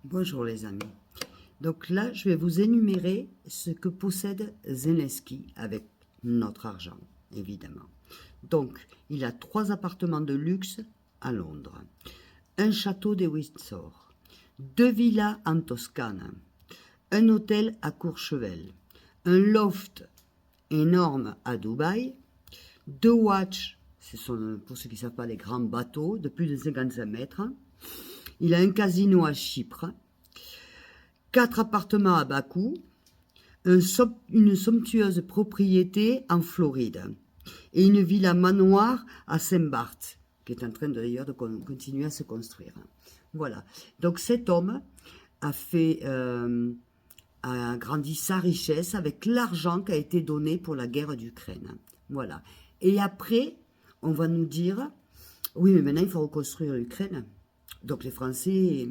Bonjour les amis. Donc là, je vais vous énumérer ce que possède Zelensky avec notre argent, évidemment. Donc, il a 3 appartements de luxe à Londres, un château de Windsor, 2 villas en Toscane, un hôtel à Courchevel, un loft énorme à Dubaï, 2 watches, ce sont pour ceux qui ne savent pas les grands bateaux de plus de 55 mètres. Il a un casino à Chypre, 4 appartements à Bakou, une somptueuse propriété en Floride et une villa manoir à Saint-Barth, qui est en train d'ailleurs de continuer à se construire. Voilà. Donc cet homme a grandi sa richesse avec l'argent qui a été donné pour la guerre d'Ukraine. Voilà. Et après, on va nous dire, oui, mais maintenant il faut reconstruire l'Ukraine. Donc les Français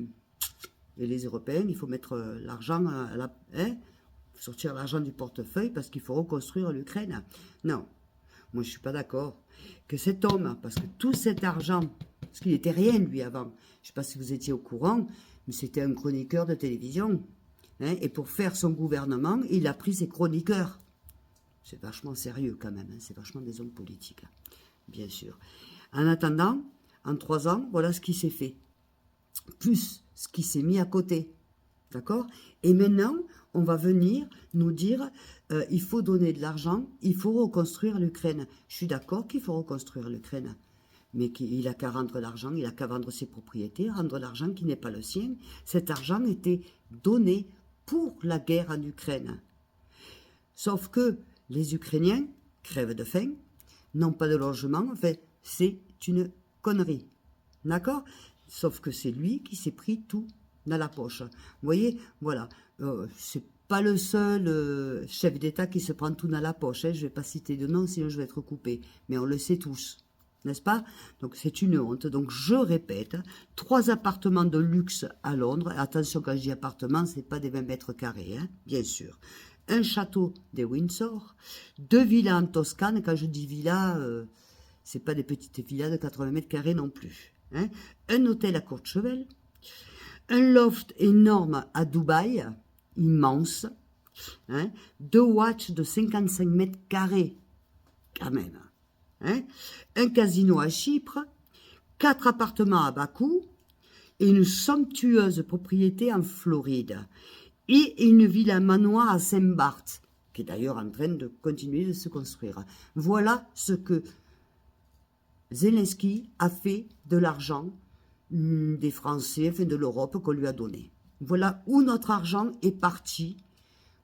et les Européens, il faut mettre l'argent à la... Hein, sortir l'argent du portefeuille parce qu'il faut reconstruire l'Ukraine. Non, moi je ne suis pas d'accord. Que cet homme, parce que tout cet argent, parce qu'il n'était rien lui avant, je ne sais pas si vous étiez au courant, mais c'était un chroniqueur de télévision. Hein, et pour faire son gouvernement, il a pris ses chroniqueurs. C'est vachement sérieux quand même, hein, c'est vachement des hommes politiques, hein, bien sûr. En attendant, en 3 ans, voilà ce qui s'est fait. Plus ce qui s'est mis à côté. D'accord? Et maintenant, on va venir nous dire il faut donner de l'argent, il faut reconstruire l'Ukraine. Je suis d'accord qu'il faut reconstruire l'Ukraine. Mais il n'a qu'à rendre l'argent, il n'a qu'à vendre ses propriétés, rendre l'argent qui n'est pas le sien. Cet argent était donné pour la guerre en Ukraine. Sauf que les Ukrainiens crèvent de faim, n'ont pas de logement, enfin, c'est une connerie. D'accord? Sauf que c'est lui qui s'est pris tout dans la poche. Vous voyez, voilà. C'est pas le seul chef d'État qui se prend tout dans la poche. Hein. Je ne vais pas citer de nom, sinon je vais être coupé. Mais on le sait tous. N'est-ce pas? Donc c'est une honte. Donc je répète, 3 appartements de luxe à Londres. Attention, quand je dis appartement, ce n'est pas des 20 mètres carrés, hein, bien sûr. Un château de Windsor, 2 villas en Toscane. Quand je dis villas, ce n'est pas des petites villas de 80 mètres carrés non plus. Hein. Un hôtel à Courchevel, un loft énorme à Dubaï, immense, hein, 2 watches de 55 mètres carrés, quand même, hein, un casino à Chypre, 4 appartements à Bakou et une somptueuse propriété en Floride et une villa manoir à Saint-Barth, qui est d'ailleurs en train de continuer de se construire. Voilà ce que Zelensky a fait de l'argent des Français, enfin de l'Europe qu'on lui a donné. Voilà où notre argent est parti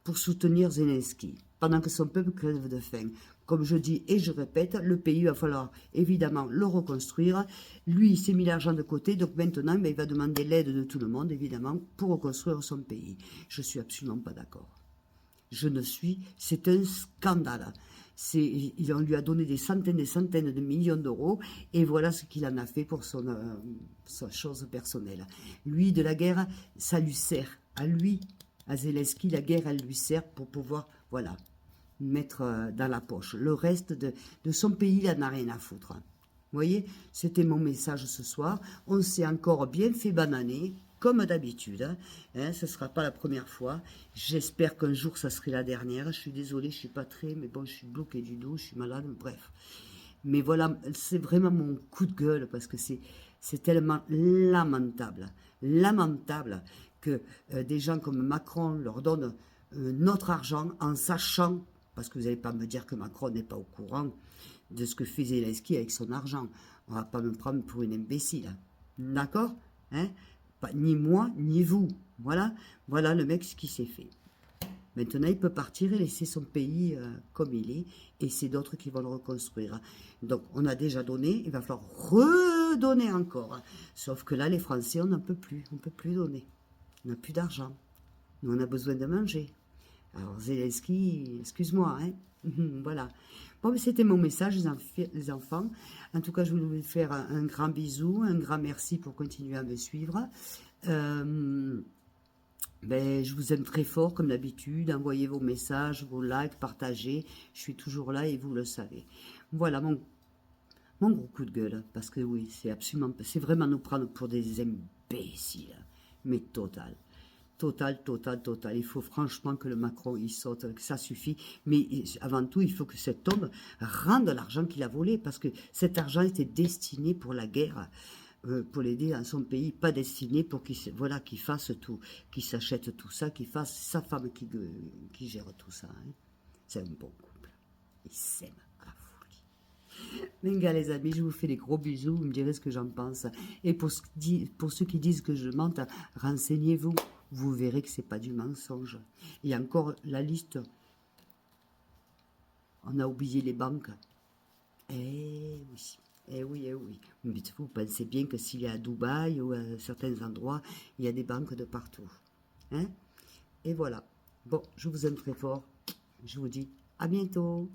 pour soutenir Zelensky, pendant que son peuple crève de faim. Comme je dis et je répète, le pays va falloir évidemment le reconstruire. Lui, il s'est mis l'argent de côté, donc maintenant, il va demander l'aide de tout le monde, évidemment, pour reconstruire son pays. Je ne suis absolument pas d'accord. C'est un scandale. On lui a donné des centaines de millions d'euros et voilà ce qu'il en a fait pour sa chose personnelle. Lui, de la guerre, ça lui sert. À lui, à Zelensky, la guerre, elle lui sert pour pouvoir, voilà, mettre dans la poche. Le reste de son pays, il n'en a rien à foutre. Vous voyez, c'était mon message ce soir. On s'est encore bien fait bananer, comme d'habitude. Hein, ce ne sera pas la première fois. J'espère qu'un jour, ça serait la dernière. Je suis désolée, je ne suis pas très, mais bon, je suis bloquée du dos, je suis malade, bref. Mais voilà, c'est vraiment mon coup de gueule, parce que c'est tellement lamentable. Lamentable que des gens comme Macron leur donnent notre argent en sachant, parce que vous n'allez pas me dire que Macron n'est pas au courant de ce que fait Zelensky avec son argent. On ne va pas me prendre pour une imbécile. D'accord, hein? Ni moi, ni vous. Voilà, voilà le mec ce qui s'est fait. Maintenant, il peut partir et laisser son pays comme il est, et c'est d'autres qui vont le reconstruire. Donc, on a déjà donné, il va falloir redonner encore. Sauf que là, les Français, on n'en peut plus, on ne peut plus donner. On n'a plus d'argent. Nous, on a besoin de manger. Alors, Zelensky, excuse-moi, hein. Voilà. Bon, c'était mon message, les enfants. En tout cas, je voulais vous faire un grand bisou, un grand merci pour continuer à me suivre. Je vous aime très fort, comme d'habitude. Envoyez vos messages, vos likes, partagez. Je suis toujours là et vous le savez. Voilà mon gros coup de gueule. Parce que oui, c'est vraiment nous prendre pour des imbéciles. mais total. Total, total, total. Il faut franchement que le Macron, il saute, que ça suffit. Mais avant tout, il faut que cet homme rende l'argent qu'il a volé, parce que cet argent était destiné pour la guerre, pour l'aider dans son pays, pas destiné pour voilà, qu'il fasse tout, qu'il s'achète tout ça, qu'il fasse sa femme qui gère tout ça. Hein. C'est un bon couple. Ils s'aiment à la folie. Venga les amis, je vous fais des gros bisous, vous me direz ce que j'en pense. Et pour ceux qui disent que je mente, renseignez-vous. Vous verrez que c'est pas du mensonge. Et encore la liste, on a oublié les banques. Eh oui, eh oui, eh oui. Mais vous pensez bien que s'il est à Dubaï ou à certains endroits, il y a des banques de partout. Hein? Et voilà. Bon, je vous aime très fort. Je vous dis à bientôt.